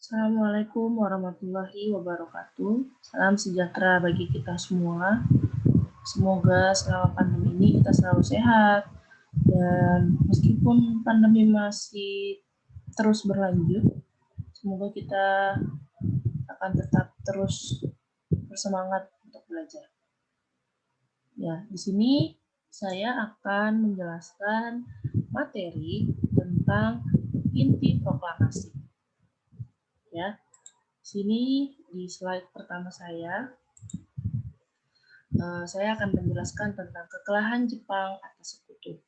Assalamualaikum warahmatullahi wabarakatuh. Salam sejahtera bagi kita semua. Semoga selama pandemi ini kita selalu sehat. Dan meskipun pandemi masih terus berlanjut, semoga kita akan tetap terus bersemangat untuk belajar. Ya, di sini saya akan menjelaskan materi tentang inti proklamasi. Ya, sini di slide pertama saya akan menjelaskan tentang kekalahan Jepang atas Sekutu.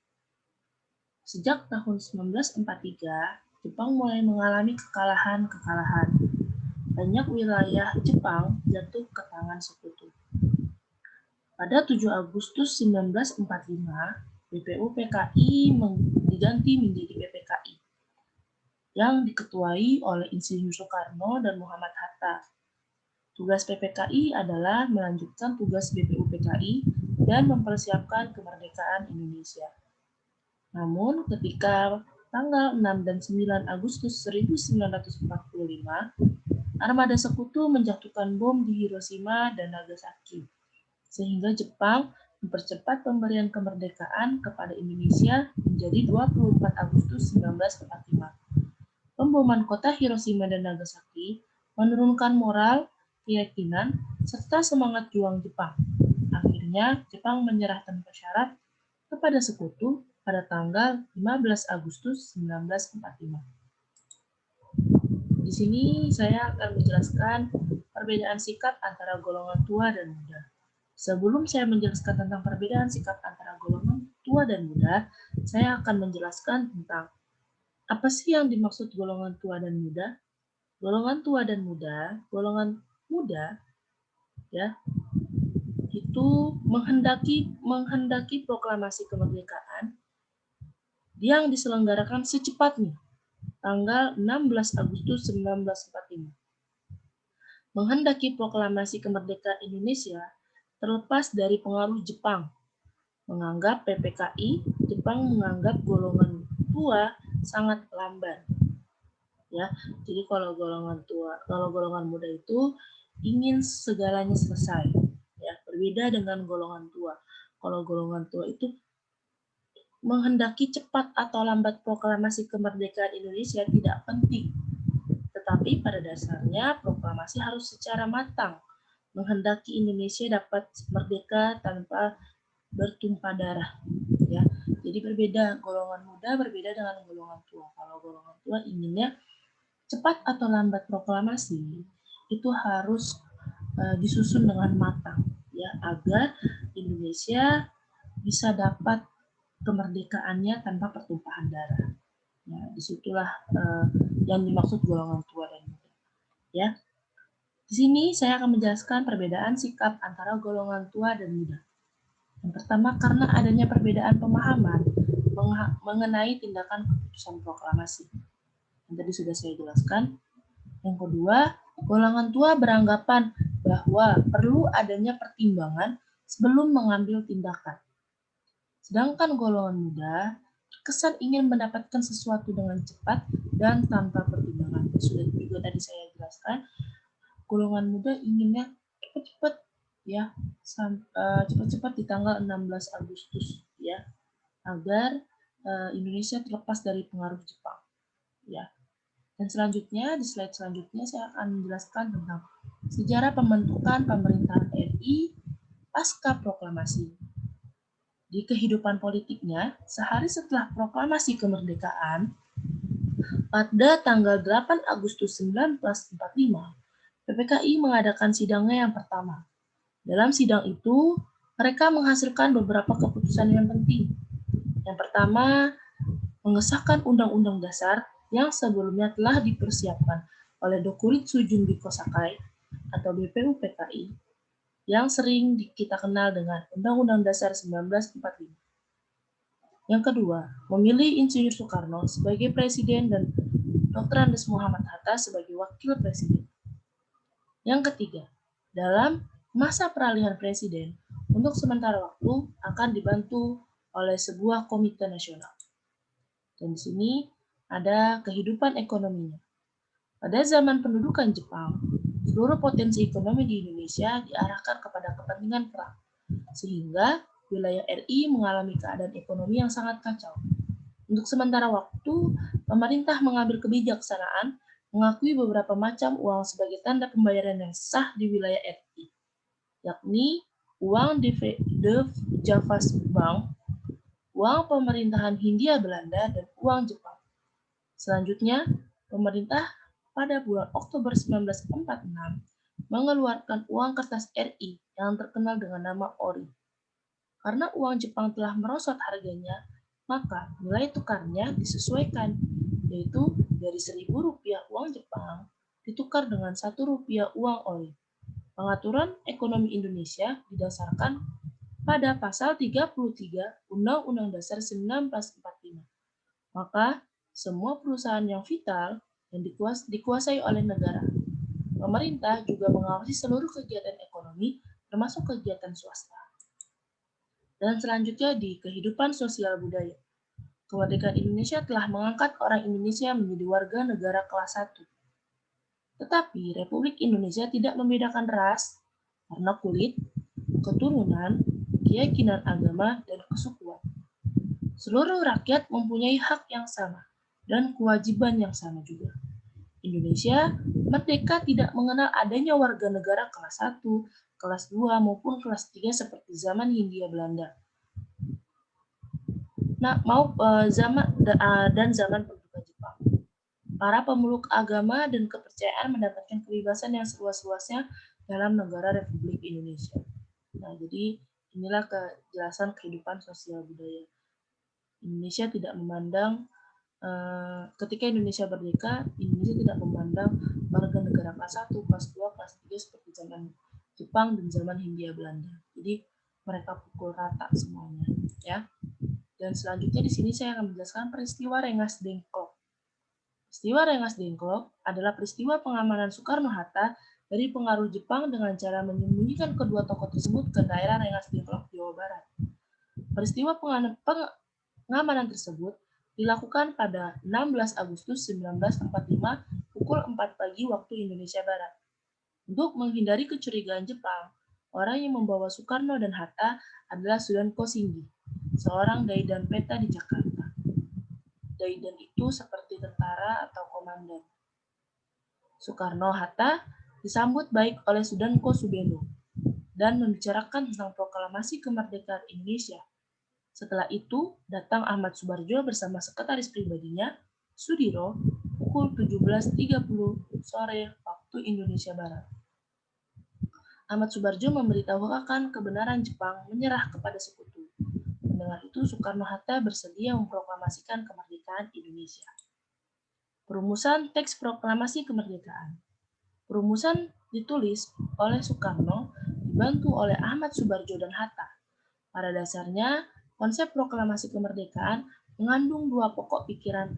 Sejak tahun 1943, Jepang mulai mengalami kekalahan-kekalahan. Banyak wilayah Jepang jatuh ke tangan Sekutu. Pada 7 Agustus 1945, BPUPKI diganti menjadi PPKI yang diketuai oleh Insinyur Soekarno dan Muhammad Hatta. Tugas PPKI adalah melanjutkan tugas BPUPKI dan mempersiapkan kemerdekaan Indonesia. Namun, ketika tanggal 6 dan 9 Agustus 1945, armada Sekutu menjatuhkan bom di Hiroshima dan Nagasaki, sehingga Jepang mempercepat pemberian kemerdekaan kepada Indonesia menjadi 24 Agustus 1945. Pemboman kota Hiroshima dan Nagasaki menurunkan moral, keyakinan, serta semangat juang Jepang. Akhirnya, Jepang menyerah tanpa syarat kepada Sekutu pada tanggal 15 Agustus 1945. Di sini saya akan menjelaskan perbedaan sikap antara golongan tua dan muda. Sebelum saya menjelaskan tentang perbedaan sikap antara golongan tua dan muda, saya akan menjelaskan tentang apa sih yang dimaksud golongan tua dan muda. Golongan tua dan muda, golongan muda ya, itu menghendaki proklamasi kemerdekaan yang diselenggarakan secepatnya tanggal 16 Agustus 1945. Menghendaki proklamasi kemerdekaan Indonesia terlepas dari pengaruh Jepang. Menganggap PPKI, Jepang menganggap golongan tua sangat lamban. Ya, jadi kalau golongan muda itu ingin segalanya selesai. Ya, berbeda dengan golongan tua. Kalau golongan tua itu menghendaki cepat atau lambat proklamasi kemerdekaan Indonesia tidak penting. Tetapi pada dasarnya proklamasi harus secara matang, menghendaki Indonesia dapat merdeka tanpa bertumpah darah. Ya, jadi berbeda, golongan muda berbeda dengan golongan tua. Kalau golongan tua inginnya cepat atau lambat proklamasi itu harus disusun dengan matang, ya, agar Indonesia bisa dapat kemerdekaannya tanpa pertumpahan darah. Ya, disitulah yang dimaksud golongan tua dan muda. Ya, di sini saya akan menjelaskan perbedaan sikap antara golongan tua dan muda. Yang pertama, karena adanya perbedaan pemahaman mengenai tindakan keputusan proklamasi. Yang tadi sudah saya jelaskan. Yang kedua, golongan tua beranggapan bahwa perlu adanya pertimbangan sebelum mengambil tindakan. Sedangkan golongan muda kesan ingin mendapatkan sesuatu dengan cepat dan tanpa pertimbangan. Sudah juga tadi saya jelaskan, golongan muda inginnya cepat-cepat, ya, cepat-cepat di tanggal 16 Agustus, ya, agar Indonesia terlepas dari pengaruh Jepang, ya. Dan selanjutnya, di slide selanjutnya saya akan menjelaskan tentang sejarah pembentukan pemerintahan RI pasca proklamasi. Di kehidupan politiknya, sehari setelah proklamasi kemerdekaan, pada tanggal 8 Agustus 1945, PPKI mengadakan sidangnya yang pertama. Dalam sidang itu, mereka menghasilkan beberapa keputusan yang penting. Yang pertama, mengesahkan Undang-Undang Dasar yang sebelumnya telah dipersiapkan oleh Dokuritsu Junbiko Sakai atau BPUPKI yang sering kita kenal dengan Undang-Undang Dasar 1945. Yang kedua, memilih Insinyur Soekarno sebagai presiden dan Dr. Andes Muhammad Hatta sebagai wakil presiden. Yang ketiga, dalam masa peralihan presiden, untuk sementara waktu akan dibantu oleh sebuah komite nasional. Dan di sini ada kehidupan ekonominya. Pada zaman pendudukan Jepang, seluruh potensi ekonomi di Indonesia diarahkan kepada kepentingan perang, sehingga wilayah RI mengalami keadaan ekonomi yang sangat kacau. Untuk sementara waktu, pemerintah mengambil kebijaksanaan mengakui beberapa macam uang sebagai tanda pembayaran yang sah di wilayah RI, yakni uang de Javas Bank, uang pemerintahan Hindia Belanda, dan uang Jepang. Selanjutnya, pemerintah pada bulan Oktober 1946 mengeluarkan uang kertas RI yang terkenal dengan nama ori. Karena uang Jepang telah merosot harganya, maka nilai tukarnya disesuaikan, yaitu dari Rp1.000 uang Jepang ditukar dengan Rp1 uang ori. Pengaturan ekonomi Indonesia didasarkan pada pasal 33 Undang-Undang Dasar 1945. Maka semua perusahaan yang vital yang dikuasai oleh negara. Pemerintah juga mengawasi seluruh kegiatan ekonomi, termasuk kegiatan swasta. Dan selanjutnya di kehidupan sosial budaya. Kemerdekaan Indonesia telah mengangkat orang Indonesia menjadi warga negara kelas 1. Tetapi Republik Indonesia tidak membedakan ras, warna kulit, keturunan, keyakinan agama, dan kesukuan. Seluruh rakyat mempunyai hak yang sama dan kewajiban yang sama juga. Indonesia merdeka tidak mengenal adanya warga negara kelas 1, kelas 2, maupun kelas 3 seperti zaman Hindia Belanda. Zaman pendudukan Jepang. Para pemeluk agama dan kepercayaan mendapatkan kebebasan yang seluas-luasnya dalam negara Republik Indonesia. Nah, jadi inilah kejelasan kehidupan sosial budaya. Indonesia tidak memandang ketika Indonesia merdeka, Indonesia tidak memandang warga negara kelas 1, kelas 2, kelas 3 seperti zaman Jepang dan zaman Hindia Belanda. Jadi mereka pukul rata semuanya, ya. Dan selanjutnya di sini saya akan menjelaskan peristiwa Rengas Dengklok. Peristiwa Rengas Dengklok adalah peristiwa pengamanan Soekarno-Hatta dari pengaruh Jepang dengan cara menyembunyikan kedua tokoh tersebut ke daerah Rengas Dengklok, Jawa Barat. Peristiwa pengamanan tersebut dilakukan pada 16 Agustus 1945 pukul 4 pagi waktu Indonesia Barat. Untuk menghindari kecurigaan Jepang, orang yang membawa Soekarno dan Hatta adalah Sudan Kosinggi, seorang daidan peta di Jakarta. Daidan itu seperti tentara atau komandan. Soekarno-Hatta disambut baik oleh Sudanko Subeno dan membicarakan tentang proklamasi kemerdekaan Indonesia. Setelah itu, datang Ahmad Subarjo bersama sekretaris pribadinya, Sudiro, pukul 17.30 sore waktu Indonesia Barat. Ahmad Subarjo memberitahukan kebenaran Jepang menyerah kepada sekutu. Mendengar itu, Soekarno-Hatta bersedia memproklamasikan kemerdekaan Indonesia. Perumusan teks proklamasi kemerdekaan. Perumusan ditulis oleh Soekarno, dibantu oleh Ahmad Subarjo dan Hatta. Pada dasarnya, konsep proklamasi kemerdekaan mengandung dua pokok pikiran.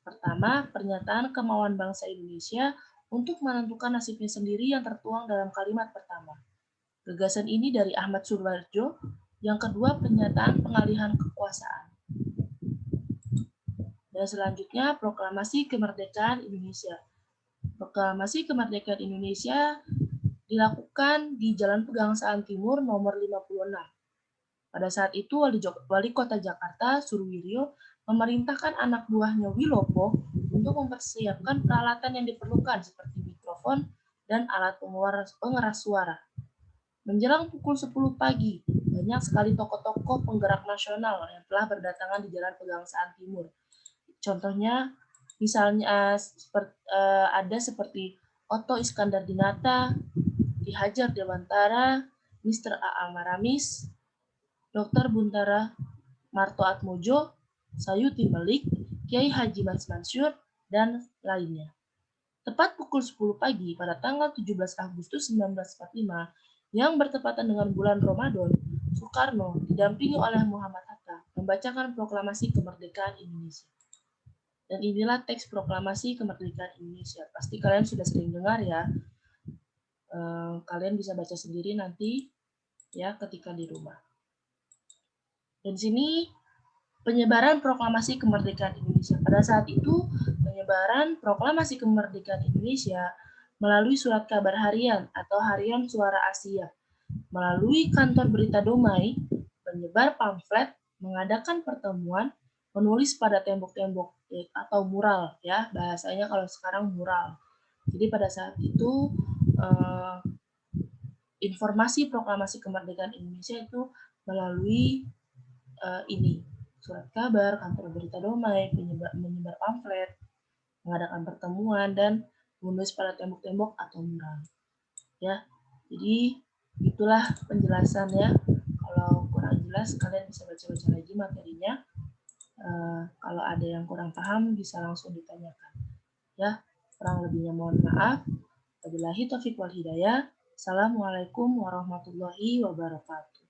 Pertama, pernyataan kemauan bangsa Indonesia untuk menentukan nasibnya sendiri yang tertuang dalam kalimat pertama. Gagasan ini dari Ahmad Subarjo. Yang kedua, pernyataan pengalihan kekuasaan. Dan selanjutnya, proklamasi kemerdekaan Indonesia. Proklamasi kemerdekaan Indonesia dilakukan di Jalan Pegangsaan Timur nomor 56. Pada saat itu, Wali Kota Jakarta, Suruwiryo, memerintahkan anak buahnya Wilopo untuk mempersiapkan peralatan yang diperlukan seperti mikrofon dan alat pengeras suara. Menjelang pukul 10 pagi, banyak sekali tokoh-tokoh penggerak nasional yang telah berdatangan di Jalan Pegangsaan Timur. Contohnya, misalnya ada seperti Otto Iskandar Dinata, Ki Hajar Dewantara, Mr. A.A. Maramis, Dr. Buntara Martoatmojo, Sayuti Malik, Kiai Haji Mas Mansur, dan lainnya. Tepat pukul 10 pagi pada tanggal 17 Agustus 1945 yang bertepatan dengan bulan Ramadan, Soekarno didampingi oleh Muhammad Hatta membacakan proklamasi kemerdekaan Indonesia. Dan inilah teks proklamasi kemerdekaan Indonesia. Pasti kalian sudah sering dengar ya. Kalian bisa baca sendiri nanti ya ketika di rumah. Dan sini penyebaran proklamasi kemerdekaan Indonesia. Pada saat itu, penyebaran proklamasi kemerdekaan Indonesia melalui surat kabar harian atau harian Suara Asia, melalui kantor berita Domai, penyebar pamflet, mengadakan pertemuan, menulis pada tembok-tembok atau mural, ya bahasanya kalau sekarang mural. Jadi pada saat itu informasi proklamasi kemerdekaan Indonesia itu melalui ini surat kabar, kantor berita Domai, menyebar pamflet, mengadakan pertemuan, dan menulis pada tembok-tembok atau mural. Ya, jadi itulah penjelasannya. Kalau kurang jelas, kalian bisa baca-baca lagi materinya. Kalau ada yang kurang paham, bisa langsung ditanyakan. Ya, kurang lebihnya mohon maaf. Wabillahi taufiq wal hidayah. Assalamualaikum warahmatullahi wabarakatuh.